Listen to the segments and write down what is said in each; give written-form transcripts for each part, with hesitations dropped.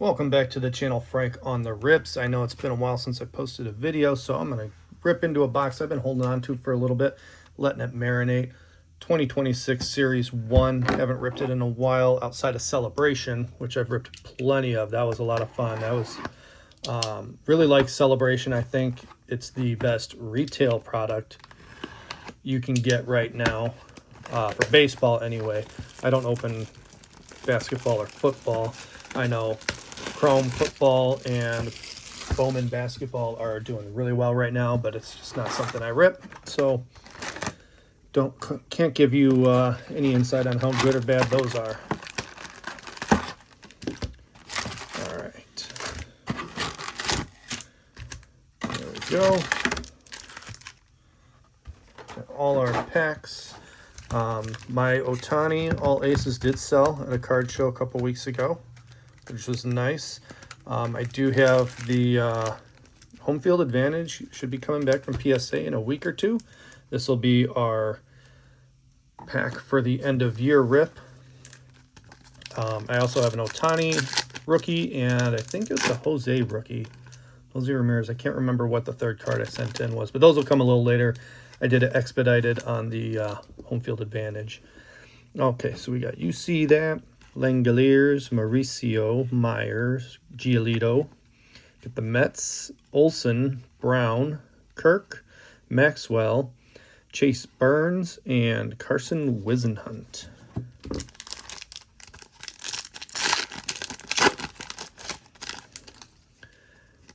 Welcome back to the channel, Frank on the Rips. I know it's been a while since I posted a video, so I'm going to rip into a box I've been holding on to for a little bit, letting it marinate. 2026 Series 1. Haven't ripped it in a while outside of Celebration, which I've ripped plenty of. That was a lot of fun. That was really like Celebration. I think it's the best retail product you can get right now, for baseball anyway. I don't open basketball or football. I know Chrome football and Bowman basketball are doing really well right now, but it's just not something I rip. So can't give you any insight on how good or bad those are. All right, there we go. Got all our packs. My Ohtani All Aces did sell at a card show a couple weeks ago, which was nice. I do have the home field advantage. Should be coming back from PSA in a week or two. This will be our pack for the end of year rip. I also have an Ohtani rookie, and I think it's a Jose rookie. Jose Ramirez. I can't remember what the third card I sent in was, but those will come a little later. I did it expedited on the home field advantage. Okay, so we got, you see that, Langeliers, Mauricio, Myers, Giolito. Get the Mets, Olsen, Brown, Kirk, Maxwell, Chase Burns, and Carson Wisenhunt.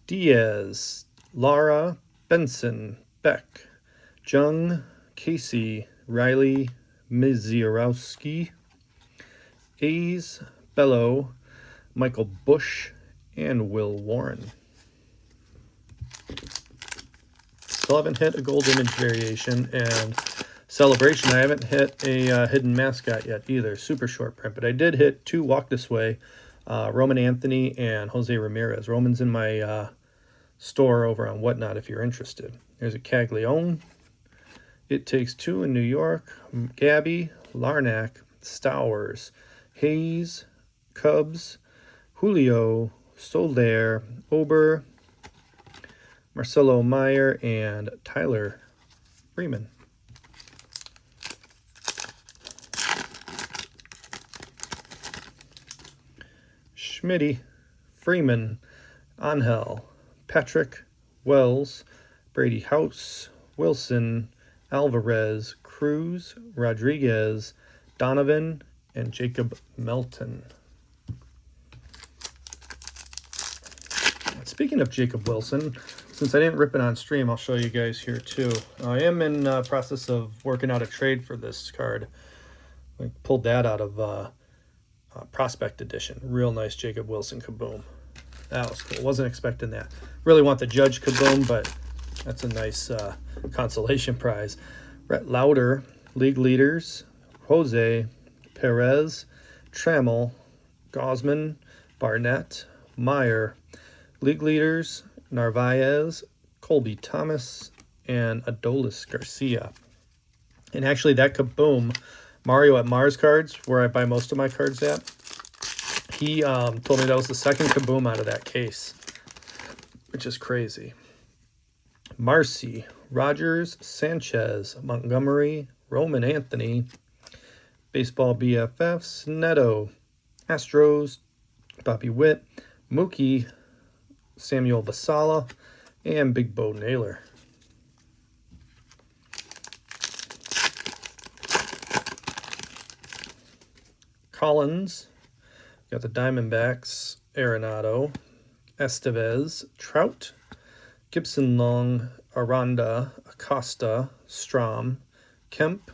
Diaz, Lara, Benson, Beck, Jung, Casey, Riley, Mizierowski, A's, Bello, Michael Bush, and Will Warren. Still haven't hit a gold image variation, and Celebration I haven't hit a hidden mascot yet either, super short print, but I did hit two Walk This Way, Roman Anthony and Jose Ramirez. Roman's in my store over on Whatnot if you're interested. There's a Caglione, It Takes Two in New York, Gabby, Larnack, Stowers, Hayes, Cubs, Julio, Soler, Ober, Marcelo Meyer, and Tyler Freeman. Schmitty, Freeman, Angel, Patrick, Wells, Brady House, Wilson, Alvarez, Cruz, Rodriguez, Donovan, and Jacob Melton. Speaking of Jacob Wilson, since I didn't rip it on stream, I'll show you guys here too. I am in process of working out a trade for this card. I pulled that out of Prospect Edition. Real nice Jacob Wilson Kaboom. That was cool. Wasn't expecting that. Really want the Judge Kaboom, but that's a nice consolation prize. Brett Lauder, League Leaders, Jose, Perez, Trammell, Gosman, Barnett, Meyer, League Leaders, Narvaez, Colby Thomas, and Adolis Garcia. And actually that Kaboom, Mario at Mars Cards, where I buy most of my cards at, he told me that was the second Kaboom out of that case, which is crazy. Marcy, Rogers, Sanchez, Montgomery, Roman Anthony, Baseball BFFs, Neto, Astros, Bobby Witt, Mookie, Samuel Vasala, and Big Bo Naylor. Collins, got the Diamondbacks, Arenado, Estevez, Trout, Gibson Long, Aranda, Acosta, Strom, Kemp,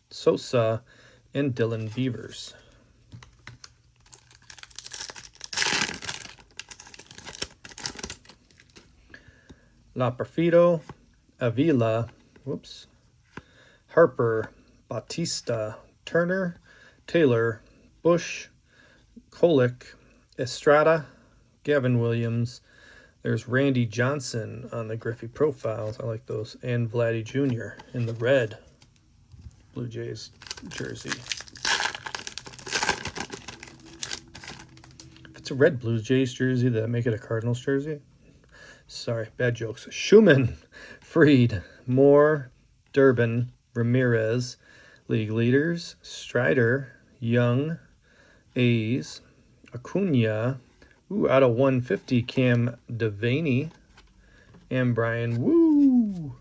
Sosa, and Dylan Beavers. La Perfido, Avila, Harper, Bautista, Turner, Taylor, Bush, Kolick, Estrada, Gavin Williams. There's Randy Johnson on the Griffey profiles. I like those. And Vladdy Jr. in the red Blue Jays jersey. It's a red Blue Jays jersey that make it a Cardinals jersey. Sorry, bad jokes. Schumann, Freed, Moore, Durbin, Ramirez, league leaders, Strider, Young, A's, Acuna, out of 150, Cam Devaney, and Brian Woo.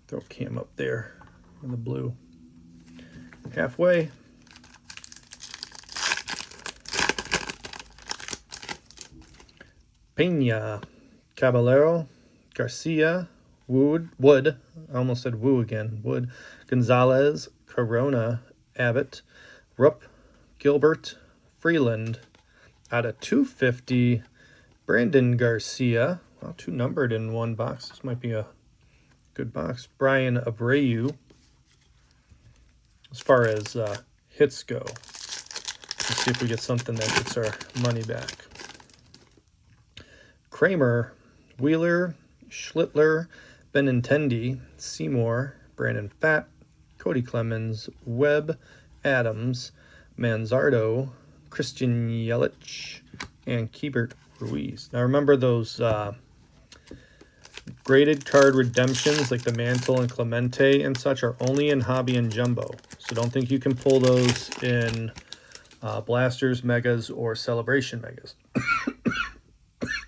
Throw Cam up there in the blue. Halfway. Pena, Caballero, Garcia, Wood, I almost said Woo again, Wood, Gonzalez, Corona, Abbott, Rupp, Gilbert, Freeland, out of 250, Brandon Garcia, well, 2 numbered in one box, this might be a good box, Brian Abreu. As far as hits go, let's see if we get something that gets our money back. Kramer, Wheeler, Schlittler, Benintendi, Seymour, Brandon Pfaadt, Cody Clemens, Webb, Adams, Manzardo, Christian Yelich, and Keibert Ruiz. Now remember those graded card redemptions like the Mantle and Clemente and such are only in Hobby and Jumbo. So don't think you can pull those in Blasters, Megas, or Celebration Megas.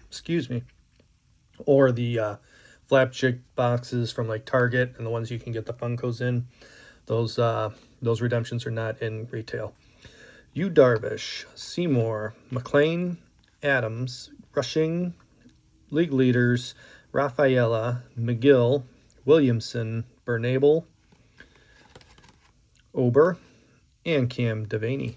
Excuse me. Or the Flagship boxes from like Target and the ones you can get the Funkos in. Those redemptions are not in retail. Yu Darvish, Seymour, McLean, Adams, Rushing, league leaders, Rafaela, McGill, Williamson, Bernabel, Ober, and Cam Devaney.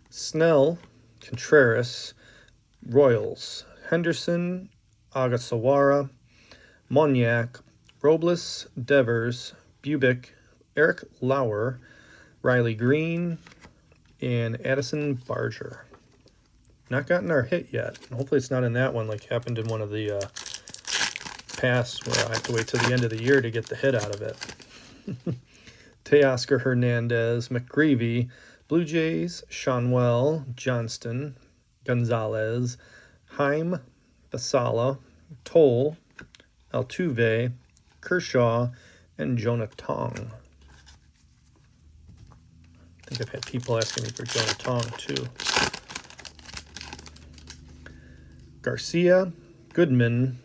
Snell, Contreras, Royals, Henderson, Agasawara, Moniak, Robles, Devers, Bubic, Eric Lauer, Riley Green, and Addison Barger. Not gotten our hit yet. Hopefully it's not in that one like happened in one of the past where I have to wait till the end of the year to get the hit out of it. Teoscar Hernandez, McGreevy, Blue Jays, Shanwell, Johnston, Gonzalez, Heim, Basala, Toll, Altuve, Kershaw, and Jonah Tong. I think I've had people asking me for Jonah Tong too. Garcia, Goodman,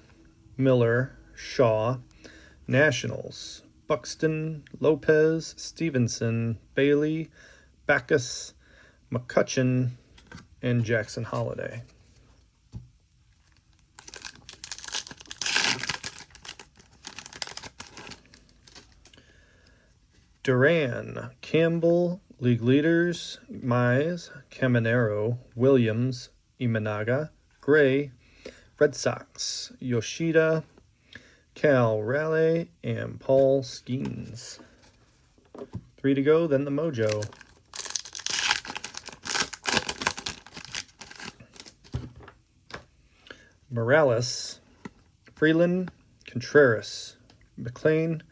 Miller, Shaw, Nationals, Buxton, Lopez, Stevenson, Bailey, Backus, McCutcheon, and Jackson Holiday. Duran, Campbell, league leaders, Mize, Caminero, Williams, Imanaga, Gray, Red Sox, Yoshida, Cal Raleigh, and Paul Skeens. 3 to go, then the Mojo. Morales, Freeland, Contreras, McLean,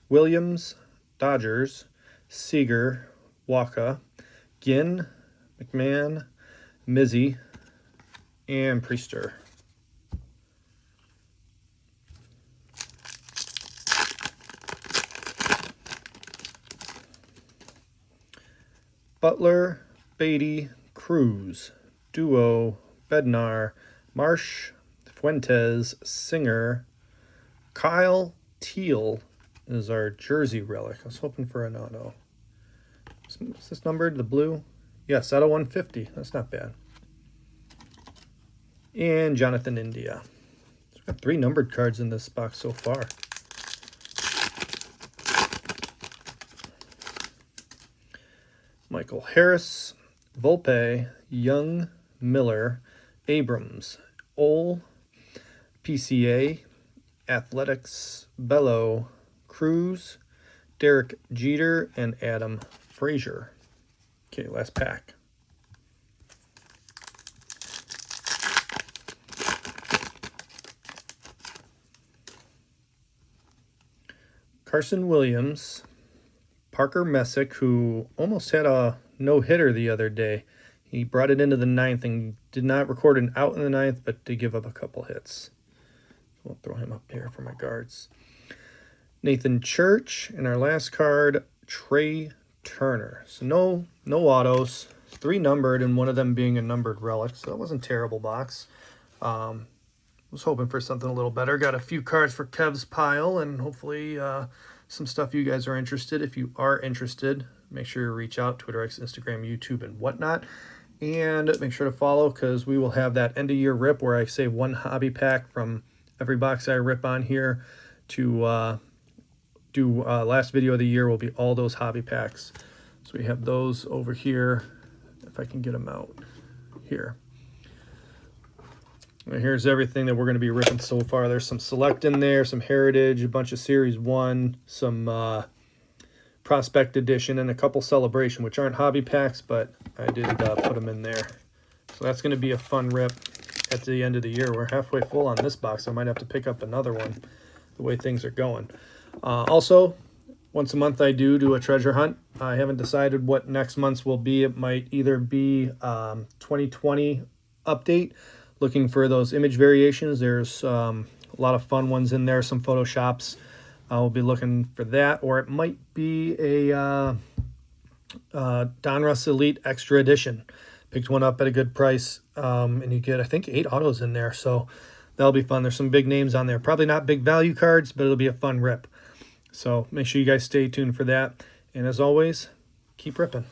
Williams, Dodgers, Seager, Waka, Ginn, McMahon, Mizzy, and Priester. Butler, Beatty, Cruz, Duo, Bednar, Marsh, Fuentes, Singer, Kyle Teal is our jersey relic. I was hoping for an auto. Is this numbered, the blue? Yes, out of 150. That's not bad. And Jonathan India. So we've got 3 numbered cards in this box so far. Michael Harris, Volpe, Young, Miller, Abrams, Ole, PCA, Athletics, Bello, Cruz, Derek Jeter, and Adam Frazier. Okay, last pack. Carson Williams, Parker Messick, who almost had a no-hitter the other day. He brought it into the ninth and did not record an out in the ninth, but did give up a couple hits. We'll throw him up here for my guards. Nathan Church, and our last card, Trey Turner. So no autos, 3 numbered, and one of them being a numbered relic. So that wasn't a terrible box. Was hoping for something a little better. Got a few cards for Kev's pile, and hopefully some stuff you guys are interested. If you are interested, make sure you reach out, Twitter, X, Instagram, YouTube, and whatnot. And make sure to follow, because we will have that end-of-year rip where I save 1 hobby pack from every box I rip on here to do last video of the year will be all those hobby packs. So we have those over here, if I can get them out here. And here's everything that we're going to be ripping so far. There's some Select in there, some Heritage, a bunch of Series 1, some Prospect Edition, and a couple Celebration, which aren't hobby packs, but I did put them in there. So that's going to be a fun rip at the end of the year. We're halfway full on this box. I might have to pick up another one the way things are going. Also, once a month I do a treasure hunt. I haven't decided what next month's will be. It might either be 2020 update, looking for those image variations. There's a lot of fun ones in there, some Photoshops. I'll be looking for that, or it might be a Donruss Elite Extra Edition. Picked one up at a good price, and you get, I think, 8 autos in there, so that'll be fun. There's some big names on there. Probably not big value cards, but it'll be a fun rip. So make sure you guys stay tuned for that. And as always, keep ripping.